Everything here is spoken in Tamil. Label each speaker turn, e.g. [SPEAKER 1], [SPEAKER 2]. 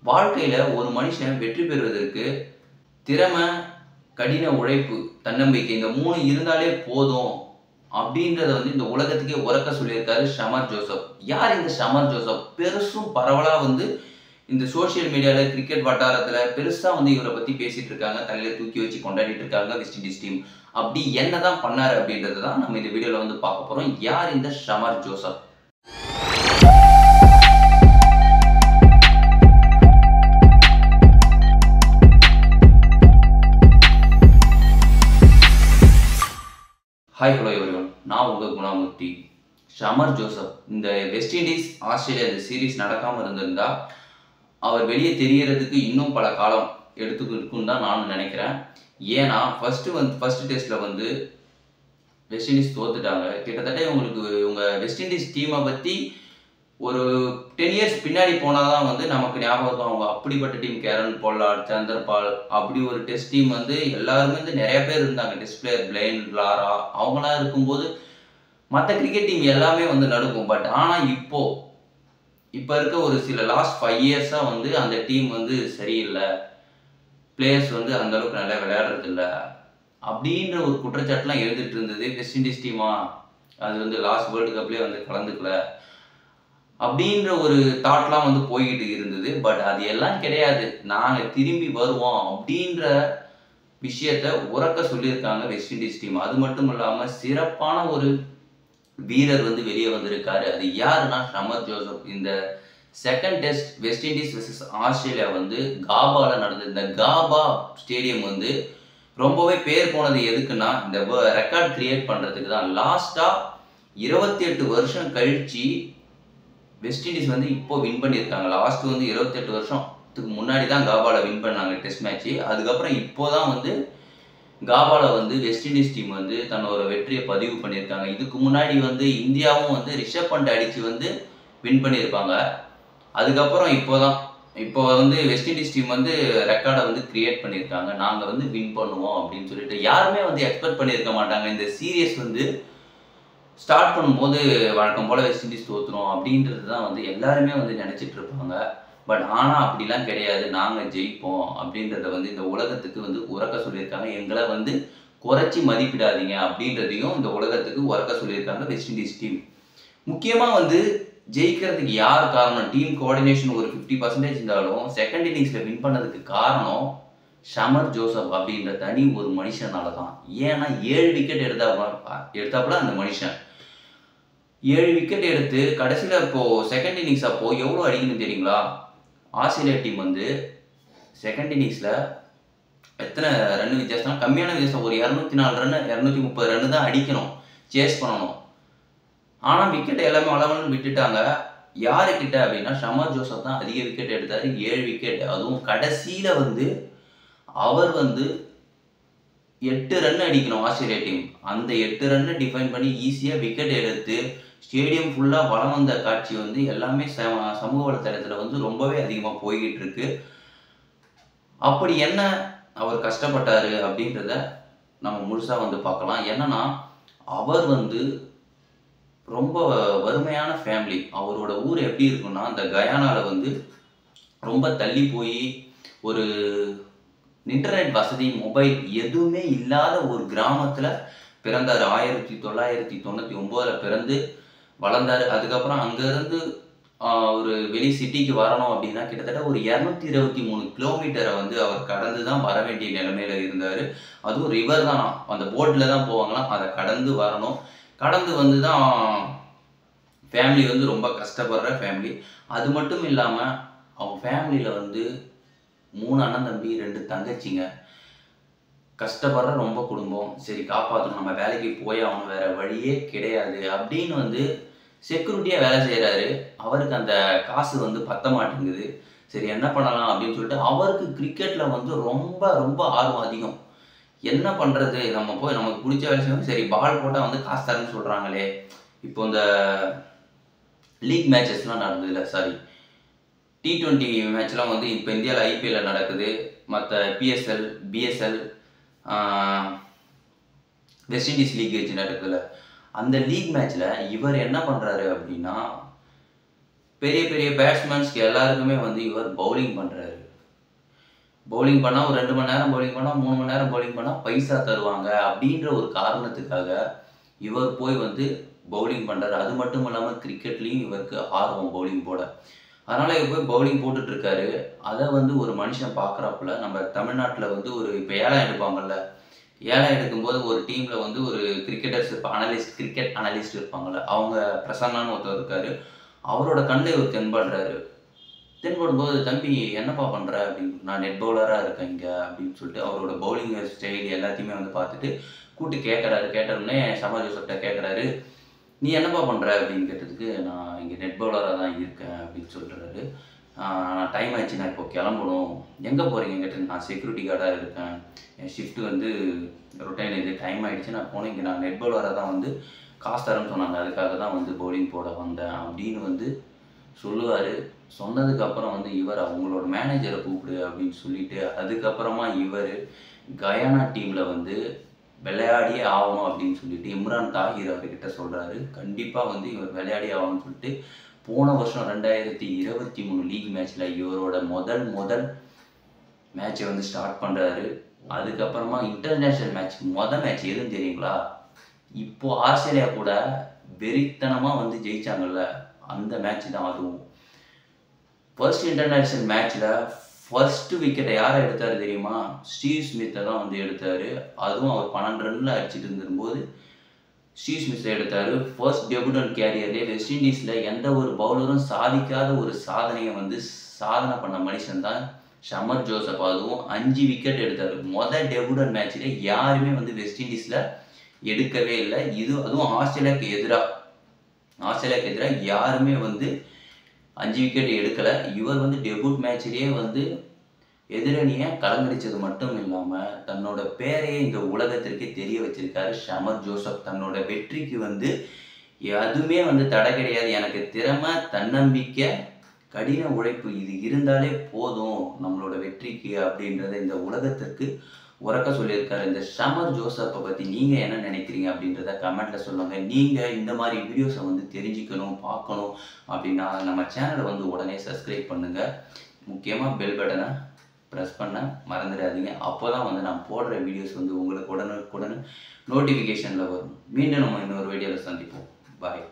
[SPEAKER 1] வாழ்க்கையில ஒரு மனுஷன் வெற்றி பெறுவதற்கு திறமை, கடின உழைப்பு, தன்னம்பிக்கை இந்த 3 இருந்தாலே போதும் அப்படின்றத இந்த உலகத்துக்கே உரக்க சொல்லியிருக்காரு ஷமர் ஜோசப். யார் இந்த ஷமர் ஜோசப்? பெருசும் பரவலா இந்த சோசியல் மீடியால கிரிக்கெட் வட்டாரத்துல பெருசா இவரை பத்தி பேசிட்டு இருக்காங்க. தலையில தூக்கி வச்சு கொண்டாடிட்டு இருக்காங்க வெஸ்ட் இண்டீஸ் டீம். அப்படி என்னதான் பண்ணாரு அப்படின்றத தான் நம்ம இந்த வீடியோல பார்க்க போறோம். யார் இந்த Shamar Joseph? Hi hello everyone, நான் உங்கள் குணாமூர்த்தி. ஷமர் ஜோசப் இந்த வெஸ்ட் இண்டீஸ் ஆஸ்திரேலியா இந்த சீரீஸ் நடக்காமல் இருந்திருந்தா அவர் வெளியே தெரியறதுக்கு இன்னும் பல காலம் எடுத்துக்கிட்டுன்னு தான் நான் நினைக்கிறேன். ஏன்னா ஃபர்ஸ்ட் டெஸ்ட்டில் வெஸ்ட் இண்டீஸ் தோத்துட்டாங்க. கிட்டத்தட்ட இவங்க வெஸ்ட் இண்டீஸ் டீமை பற்றி ஒரு 10 இயர்ஸ் பின்னாடி போனால் தான் நமக்கு ஞாபகம் இருக்கும். அவங்க அப்படிப்பட்ட டீம். கேரன் பொல்லார்ட், சந்தர்பால், அப்படி ஒரு டெஸ்ட் டீம் எல்லாருமே நிறைய பேர் இருந்தாங்க. டெஸ்ட் பிளேயர் பிளேன் லாரா அவங்களாம் இருக்கும்போது மற்ற கிரிக்கெட் டீம் எல்லாமே நடுக்கும். பட் ஆனால் இப்போ இருக்க ஒரு சில லாஸ்ட் 5 இயர்ஸாக அந்த டீம் சரியில்லை, பிளேயர்ஸ் அந்த அளவுக்கு நல்லா விளையாடுறது இல்லை அப்படின்ற ஒரு குற்றச்சாட்டுலாம் எழுதிட்டு இருந்தது. வெஸ்ட் இண்டீஸ் டீமா அது லாஸ்ட் வேர்ல்டு கப்லேயே கலந்துக்கல அப்படின்ற ஒரு தாட்லாம் போய்கிட்டு இருந்தது. பட் அது எல்லாம் கிடையாது, நாங்கள் திரும்பி வருவோம் அப்படின்ற விஷயத்த உரக்க சொல்லியிருக்காங்க வெஸ்ட் இண்டீஸ் டீம். அது மட்டும் இல்லாமல் சிறப்பான ஒரு வீரர் வெளியே வந்திருக்காரு. அது யாருன்னா ஷமர் ஜோசப். இந்த second test West Indies versus Australia காபால நடந்தது. இந்த காபா ஸ்டேடியம் ரொம்பவே பேர் போனது எதுக்குன்னா இந்த ரெக்கார்ட் கிரியேட் பண்ணுறதுக்கு தான். லாஸ்ட்டாக 28 வருஷம் கழிச்சு வெஸ்ட் இண்டீஸ் இப்போ வின் பண்ணியிருக்காங்க. லாஸ்ட் 28 வருஷத்துக்கு முன்னாடி தான் காபால வின் பண்ணாங்க டெஸ்ட் மேட்ச்சு. அதுக்கப்புறம் இப்போதான் காபால வெஸ்ட் இண்டீஸ் டீம் தன்னோட வெற்றியை பதிவு பண்ணியிருக்காங்க. இதுக்கு முன்னாடி இந்தியாவும் ரிஷப் பண்ட் அடித்து வின் பண்ணியிருப்பாங்க. அதுக்கப்புறம் இப்போ வெஸ்ட் இண்டீஸ் டீம் ரெக்கார்டை கிரியேட் பண்ணியிருக்காங்க. நாங்கள் வின் பண்ணுவோம் அப்படின்னு சொல்லிட்டு யாருமே எக்ஸ்பெக்ட் பண்ணியிருக்க மாட்டாங்க. இந்த சீரியஸ் ஸ்டார்ட் பண்ணும்போது வழக்கம் போல் வெஸ்ட் இண்டீஸ் தோற்றுரும் அப்படின்றது தான் எல்லாருமே நினச்சிட்டு இருப்பாங்க. பட் ஆனால் அப்படிலாம் கிடையாது, நாங்கள் ஜெயிப்போம் அப்படின்றத இந்த உலகத்துக்கு உரக்க சொல்லியிருக்காங்க. எங்களை குறைச்சி மதிப்பிடாதீங்க அப்படின்றதையும் இந்த உலகத்துக்கு உரக்க சொல்லியிருக்காங்க வெஸ்ட் இண்டீஸ் டீம். முக்கியமாக ஜெயிக்கிறதுக்கு யார் காரணம்? டீம் கோஆர்டினேஷன் ஒரு 50% இருந்தாலும் செகண்ட் இன்னிங்ஸில் வின் பண்ணதுக்கு காரணம் ஷமர் ஜோசப் அப்படின்ற தனி ஒரு மனுஷனால தான். ஏன்னா 7 விக்கெட் எடுத்தாப்புல அந்த மனுஷன் 7 விக்கெட் எடுத்து கடைசியில் இப்போது செகண்ட் இன்னிங்ஸ் அப்போது எவ்வளோ அடிக்கணும் தெரியுங்களா? ஆஸ்திரேலியா டீம் செகண்ட் இன்னிங்ஸில் எத்தனை ரன் வித்தியாசம்? கம்மியான வித்தியாசம், ஒரு 204 ரன் 230 ரன் தான் அடிக்கணும், சேஸ் பண்ணணும். ஆனால் விக்கெட் எல்லாமே அளவலன்னு விட்டுட்டாங்க. யாருக்கிட்ட அப்படின்னா ஷமர் ஜோசப் தான் அதிக விக்கெட் எடுத்தார், 7 விக்கெட். அதுவும் கடைசியில் அவர் 8 ரன் அடிக்கணும் ஆஸ்திரேலியா டீம். அந்த 8 ரன்னை டிஃபைன் பண்ணி ஈஸியாக விக்கெட் எடுத்து ஸ்டேடியம் ஃபுல்லாக வளம் வந்த காட்சி எல்லாமே சமூக வலைத்தளத்தில் ரொம்பவே அதிகமாக போய்கிட்டு இருக்கு. அப்படி என்ன அவர் கஷ்டப்பட்டார் அப்படின்றத நம்ம முழுசாக பார்க்கலாம். என்னன்னா அவர் ரொம்ப வறுமையான ஃபேமிலி. அவரோட ஊர் எப்படி இருக்குன்னா அந்த கயானாவில் ரொம்ப தள்ளி போய் ஒரு இன்டர்நெட் வசதி, மொபைல் எதுவுமே இல்லாத ஒரு கிராமத்தில் பிறந்தார். 1999 பிறந்து வளர்ந்தார். அதுக்கப்புறம் அங்கேருந்து ஒரு வெளி சிட்டிக்கு வரணும் அப்படின்னா கிட்டத்தட்ட ஒரு 223 கிலோமீட்டரை அவர் கடந்து தான் வர வேண்டிய நிலைமையில் இருந்தார். அதுவும் ரிவர் தான், அந்த போட்டில் தான் போவாங்களாம், அதை கடந்து வரணும். கடந்து தான் ஃபேமிலி ரொம்ப கஷ்டப்படுற ஃபேமிலி. அது மட்டும் இல்லாமல் அவங்க ஃபேமிலியில் 3 அண்ணன் தம்பி 2 தங்கச்சிங்க. கஷ்டப்படுற ரொம்ப குடும்பம். சரி காப்பாற்றணும், நம்ம வேலைக்கு போய் அவன் வேறு வழியே கிடையாது அப்படின்னு செக்யூரிட்டியாக வேலை செய்கிறாரு. அவருக்கு அந்த காசு பத்த மாட்டேங்குது. சரி என்ன பண்ணலாம் அப்படின்னு சொல்லிட்டு அவருக்கு கிரிக்கெட்டில் ரொம்ப ரொம்ப ஆர்வம் அதிகம். என்ன பண்ணுறது, நம்ம போய் நமக்கு பிடிச்ச வேலை செய்யணும். சரி பால் போட்டால் காசு தரேன்னு சொல்கிறாங்களே. இப்போ இந்த லீக் மேட்சஸ்லாம் நடந்ததில்ல, சாரி T20 மேட்ச்லாம் இப்போ இந்தியாவில் IPL நடக்குது. மற்ற PSL, BSL, West Indies league வச்சு நடக்குதுல்ல, அந்த லீக் மேட்ச்சில் இவர் என்ன பண்ணுறாரு அப்படின்னா பெரிய பெரிய பேட்ஸ்மேன்ஸ்க்கு எல்லாருக்குமே வந்து இவர் பவுலிங் பண்ணுறாரு. பவுலிங் பண்ணால் ஒரு 2 மணி நேரம் பவுலிங் பண்ணால் 3 மணி நேரம் பவுலிங் பண்ணால் பைசா தருவாங்க அப்படின்ற ஒரு காரணத்துக்காக இவர் போய் வந்து பவுலிங் பண்ணுறாரு. அது மட்டும் இல்லாமல் கிரிக்கெட்லேயும் இவருக்கு ஆர்வம் பவுலிங் போட. அதனால் இவர் போய் பவுலிங் போட்டுட்ருக்காரு. அதை வந்து ஒரு மனுஷன் பார்க்குறாப்புல நம்ம தமிழ்நாட்டில் வந்து ஒரு இப்போ ஏலம் எடுப்பாங்கள்ல, ஏலம் எடுக்கும்போது ஒரு டீமில் வந்து ஒரு கிரிக்கெட்டர்ஸ் இப்போ கிரிக்கெட் அனலிஸ்ட் இருப்பாங்கள்ல, அவங்க பிரசன்னான்னு ஒருத்தர் இருக்கார். அவரோட கண்ணில் இவர் தென்படுறாரு. தென்படும்போது தம்பி என்னப்பா பண்ணுற அப்படின்னு, நான் நெட் பவுலராக இருக்கேன் இங்கே அப்படின்னு சொல்லிட்டு அவரோட பவுலிங் ஸ்டைல் எல்லாத்தையுமே வந்து பார்த்துட்டு கூப்பிட்டு கேட்டோடனே ஷமர் ஜோசப்கிட்ட கேட்குறாரு, நீ என்னப்பா பண்ணுற அப்படின்னு கேட்டதுக்கு, நான் இங்கே நெட் பவுலராக தான் இருக்கேன் அப்படின்னு சொல்கிறாரு. நான் டைம் ஆச்சு, நான் இப்போ கிளம்பணும். எங்கே போகிறீங்க கேட்டது, நான் செக்யூரிட்டி கார்டாக இருக்கேன், என் ஷிஃப்ட்டு வந்து ரொட்டைன் இது டைம் ஆகிடுச்சு, நான் போனேன், இங்கே நான் நெட் பவுலராக தான் வந்து காசு தரேன்னு சொன்னாங்க, அதுக்காக தான் வந்து பவுலிங் போட வந்தேன் அப்படின்னு வந்து சொல்லுவார். சொன்னதுக்கப்புறம் வந்து இவர் அவங்களோட மேனேஜரை கூப்பிடு அப்படின்னு சொல்லிட்டு அதுக்கப்புறமா இவர் கயானா டீமில் வந்து விளையாடியே ஆகணும் அப்படின்னு சொல்லிட்டு இம்ரான் தாஹிர் அவர்கிட்ட சொல்கிறாரு. கண்டிப்பாக வந்து இவர் விளையாடியே ஆகணும்னு சொல்லிட்டு போன வருஷம் 2023 லீக் மேட்ச்சில் இவரோட முதல் மேட்சை வந்து ஸ்டார்ட் பண்ணுறாரு. அதுக்கப்புறமா இன்டர்நேஷ்னல் மேட்ச் எதுன்னு தெரியுங்களா? இப்போது ஆஸ்திரேலியா கூட வெறித்தனமாக வந்து ஜெயிச்சாங்கல்ல, அந்த மேட்ச் தான் அதுவும். ஃபர்ஸ்ட் இன்டர்நேஷ்னல் மேட்ச்சில் ஃபர்ஸ்ட் விக்கெட்டை யாரை எடுத்தார் தெரியுமா? ஸ்டீவ் ஸ்மித்தை தான் வந்து எடுத்தார். அதுவும் அவர் 12 ரன்னில் அடிச்சுட்டு இருந்திருக்கும்போது ஸ்டீவ் ஸ்மித்தை எடுத்தார். ஃபர்ஸ்ட் டெபியூட்டன்ட் கேரியர்லேயே வெஸ்ட் இண்டீஸில் எந்த ஒரு பவுலரும் சாதிக்காத ஒரு சாதனையை வந்து சாதனை பண்ண மனுஷன் தான் ஷமர் ஜோசப். அதுவும் 5 விக்கெட் எடுத்தார். டெபியூட்டன்ட் மேட்ச்சில் யாருமே வந்து வெஸ்ட் இண்டீஸில் எடுக்கவே இல்லை. அதுவும் ஆஸ்திரேலியாவுக்கு எதிராக யாருமே வந்து 5 விக்கெட் எடுக்கலை. இவர் வந்து டெபியூட் மேட்சிலேயே வந்து எதிரணியை கலங்கடிச்சது மட்டும் இல்லாமல் தன்னோட பேரையே இந்த உலகத்திற்கே தெரிய வச்சிருக்காரு ஷமர் ஜோசப். தன்னோட வெற்றிக்கு வந்து எதுவுமே வந்து தடை கிடையாது. எனக்கு திறமை, தன்னம்பிக்கை, கடின உழைப்பு இது இருந்தாலே போதும் நம்மளோட வெற்றிக்கு அப்படின்றத இந்த உலகத்திற்கு உறக்க சொல்லியிருக்காரு. இந்த ஷமர் ஜோசப்பை பற்றி நீங்கள் என்ன நினைக்கிறீங்க அப்படின்றத கமெண்ட்டில் சொல்லுங்கள். நீங்கள் இந்த மாதிரி வீடியோஸை வந்து தெரிஞ்சுக்கணும், பார்க்கணும் அப்படின்னா நம்ம சேனலை வந்து உடனே சப்ஸ்கிரைப் பண்ணுங்கள். முக்கியமாக பெல் பட்டனை ப்ரெஸ் பண்ண மறந்துடாதீங்க. அப்போ தான் வந்து நான் போடுற வீடியோஸ் வந்து உங்களுக்கு உடனுக்குடன் நோட்டிஃபிகேஷனில் வரும். மீண்டும் நம்ம இன்னொரு வீடியோவில் சந்திப்போம். பாய்.